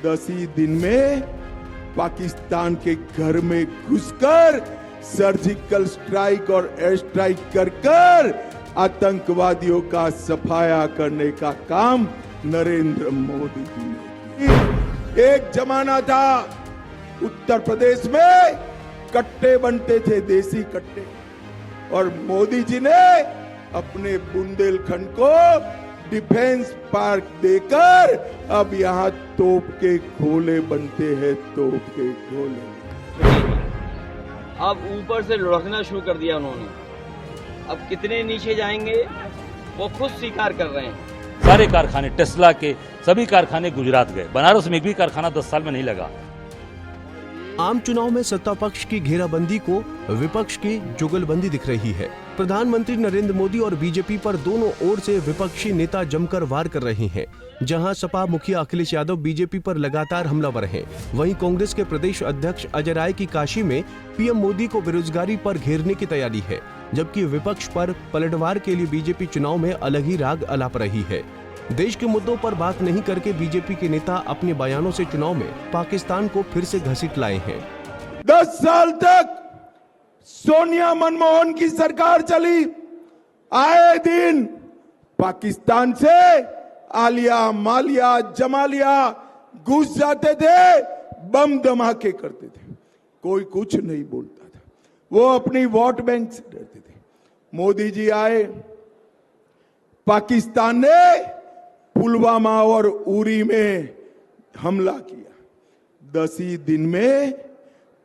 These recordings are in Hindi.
10 ही दिन में पाकिस्तान के घर में घुसकर सर्जिकल स्ट्राइक और एयर स्ट्राइक कर आतंकवादियों का सफाया करने का काम नरेंद्र मोदी जी ने किया। एक जमाना था उत्तर प्रदेश में कट्टे बनते थे, देसी कट्टे, और मोदी जी ने अपने बुंदेलखंड को डिफेंस पार्क देकर अब यहाँ तोप के गोले बनते हैं, तोप के गोले। अब ऊपर से लुढ़कना शुरू कर दिया उन्होंने। अब कितने नीचे जाएंगे वो खुद स्वीकार कर रहे हैं। सारे कारखाने टेस्ला के सभी कारखाने गुजरात गए। बनारस में एक भी कारखाना 10 साल में नहीं लगा। आम चुनाव में सत्ता पक्ष की घेराबंदी को विपक्ष की जुगलबंदी दिख रही है। प्रधानमंत्री नरेंद्र मोदी और बीजेपी पर दोनों ओर से विपक्षी नेता जमकर वार कर रहे हैं। जहां सपा मुखिया अखिलेश यादव बीजेपी पर लगातार हमलावर हैं, वहीं कांग्रेस के प्रदेश अध्यक्ष अजय राय की काशी में पीएम मोदी को बेरोजगारी पर घेरने की तैयारी है, जबकि विपक्ष पर पलटवार के लिए बीजेपी चुनाव में अलग ही राग अलाप रही है। देश के मुद्दों पर बात नहीं करके बीजेपी के नेता अपने बयानों से चुनाव में पाकिस्तान को फिर से घसीट लाए हैं। 10 साल तक सोनिया मनमोहन की सरकार चली, आए दिन पाकिस्तान से आलिया मालिया जमालिया घुस जाते थे, बम धमाके करते थे, कोई कुछ नहीं बोलता था, वो अपनी वोट बैंक से डरते थे। मोदी जी आए, पाकिस्तान ने पुलवामा और उरी में हमला किया। 10 ही दिन में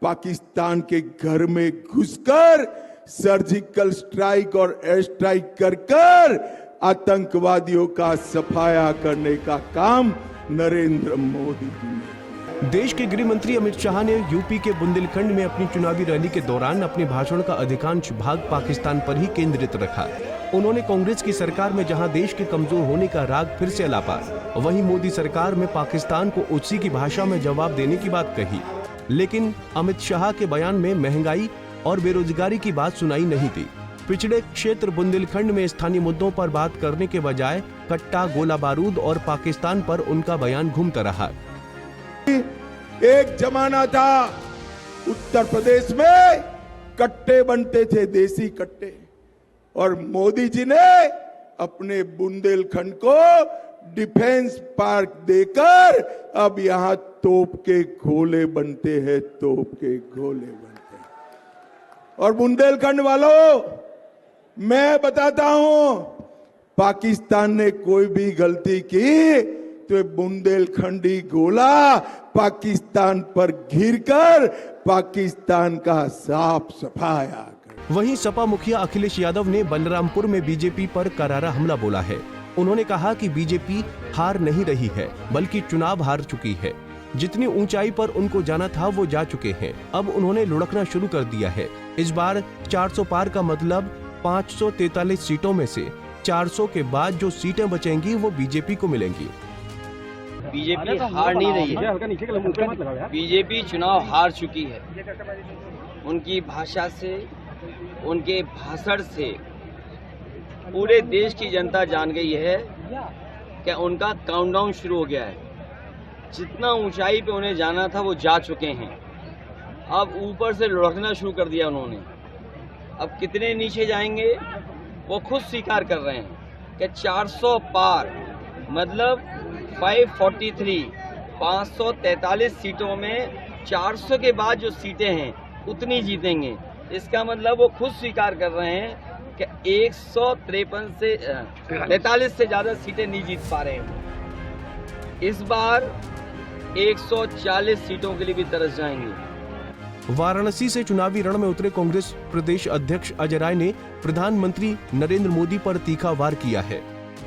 पाकिस्तान के घर में घुसकर सर्जिकल स्ट्राइक और एयर स्ट्राइक कर आतंकवादियों का सफाया करने का काम नरेंद्र मोदी जी ने किया। देश के गृह मंत्री अमित शाह ने यूपी के बुंदेलखंड में अपनी चुनावी रैली के दौरान अपने भाषण का अधिकांश भाग पाकिस्तान पर ही केंद्रित रखा। उन्होंने कांग्रेस की सरकार में जहां देश के कमजोर होने का राग फिर से अलापा, वहीं मोदी सरकार में पाकिस्तान को उसी की भाषा में जवाब देने की बात कही। लेकिन अमित शाह के बयान में महंगाई और बेरोजगारी की बात सुनाई नहीं दी। पिछड़े क्षेत्र बुंदेलखंड में स्थानीय मुद्दों पर बात करने के बजाय कट्टा, गोला बारूद और पाकिस्तान पर उनका बयान घूमता रहा। एक जमाना था उत्तर प्रदेश में कट्टे बनते थे, देसी कट्टे, और मोदी जी ने अपने बुंदेलखंड को डिफेंस पार्क देकर अब यहाँ तोप के गोले बनते हैं, तोप के गोले बनते हैं। और बुंदेलखंड वालों, मैं बताता हूं, पाकिस्तान ने कोई भी गलती की तो बुंदेलखंडी गोला पाकिस्तान पर गिरकर पाकिस्तान का साफ सफाया। वहीं सपा मुखिया अखिलेश यादव ने बलरामपुर में बीजेपी पर करारा हमला बोला है। उन्होंने कहा कि बीजेपी हार नहीं रही है, बल्कि चुनाव हार चुकी है। जितनी ऊंचाई पर उनको जाना था वो जा चुके हैं। अब उन्होंने लुढ़कना शुरू कर दिया है। इस बार 400 पार का मतलब 543 सीटों में से 400 के बाद जो सीटें बचेंगी वो बीजेपी को मिलेंगी। बीजेपी हार नहीं रही है, बीजेपी चुनाव हार चुकी है। उनकी भाषा से, उनके भाषण से पूरे देश की जनता जान गई है कि उनका काउंटडाउन शुरू हो गया है। जितना ऊंचाई पे उन्हें जाना था वो जा चुके हैं। अब ऊपर से लुढ़कना शुरू कर दिया उन्होंने। अब कितने नीचे जाएंगे वो खुद स्वीकार कर रहे हैं कि 400 पार मतलब 543 सीटों में 400 के बाद जो सीटें हैं उतनी जीतेंगे। इसका मतलब वो खुद स्वीकार कर रहे हैं कि 143 से ज्यादा सीटें नहीं जीत पा रहे हैं। इस बार 140 सीटों के लिए भी तरस जाएंगे। वाराणसी से चुनावी रण में उतरे कांग्रेस प्रदेश अध्यक्ष अजय राय ने प्रधानमंत्री नरेंद्र मोदी पर तीखा वार किया है।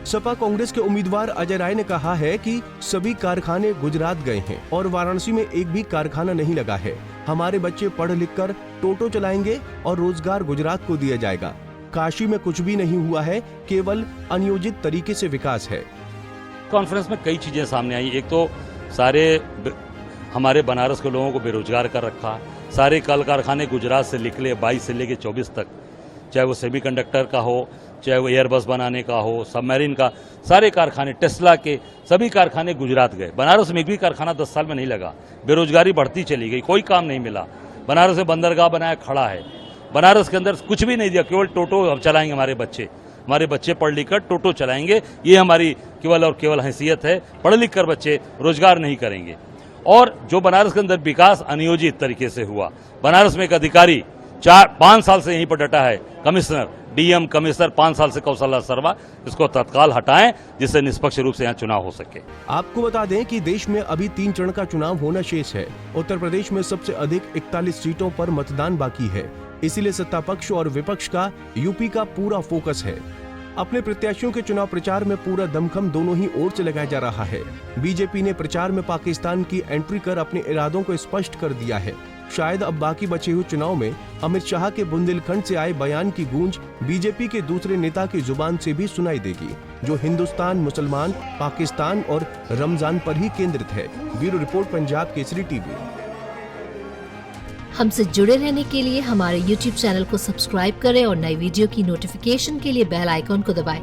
सपा कांग्रेस के उम्मीदवार अजय राय ने कहा है कि सभी कारखाने गुजरात गए हैं और वाराणसी में एक भी कारखाना नहीं लगा है। हमारे बच्चे पढ़ लिख कर टोटो चलाएंगे और रोजगार गुजरात को दिया जाएगा। काशी में कुछ भी नहीं हुआ है, केवल अनियोजित तरीके से विकास है। कॉन्फ्रेंस में कई चीजें सामने आई। एक तो सारे हमारे बनारस के लोगों को बेरोजगार कर रखा। सारे कल कारखाने गुजरात से निकले 22 से लेकर 24 तक, चाहे वो सेमीकंडक्टर का हो, चाहे वो एयरबस बनाने का हो, सबमरीन का, सारे कारखाने, टेस्ला के सभी कारखाने गुजरात गए। बनारस में एक भी कारखाना 10 साल में नहीं लगा। बेरोजगारी बढ़ती चली गई, कोई काम नहीं मिला। बनारस में बंदरगाह बनाया, खड़ा है। बनारस के अंदर कुछ भी नहीं दिया, केवल टोटो अब चलाएंगे हमारे बच्चे पढ़ लिख कर टोटो चलाएंगे। ये हमारी केवल और केवल हैसियत है। पढ़ लिख कर बच्चे रोजगार नहीं करेंगे। और जो बनारस के अंदर विकास अनियोजित तरीके से हुआ, बनारस में एक अधिकारी 4-5 साल से यहीं पर डटा है, कमिश्नर, डीएम कमिश्नर 5 साल से कौशल्या शर्मा, इसको तत्काल हटाएं जिससे निष्पक्ष रूप से यहाँ चुनाव हो सके। आपको बता दें कि देश में अभी 3 चरण का चुनाव होना शेष है। उत्तर प्रदेश में सबसे अधिक 41 सीटों पर मतदान बाकी है, इसीलिए सत्ता पक्ष और विपक्ष का यूपी का पूरा फोकस है। अपने प्रत्याशियों के चुनाव प्रचार में पूरा दमखम दोनों ही ओर से लगाया जा रहा है। बीजेपी ने प्रचार में पाकिस्तान की एंट्री कर अपने इरादों को स्पष्ट कर दिया है। शायद अब बाकी बचे हुए चुनाव में अमित शाह के बुंदेलखंड से आए बयान की गूंज बीजेपी के दूसरे नेता की जुबान से भी सुनाई देगी, जो हिंदुस्तान, मुसलमान, पाकिस्तान और रमजान पर ही केंद्रित है। Bureau report, Punjab Kesari TV. हमसे जुड़े रहने के लिए हमारे YouTube चैनल को सब्सक्राइब करें और नई वीडियो की नोटिफिकेशन के लिए बेल आइकॉन को दबाएं।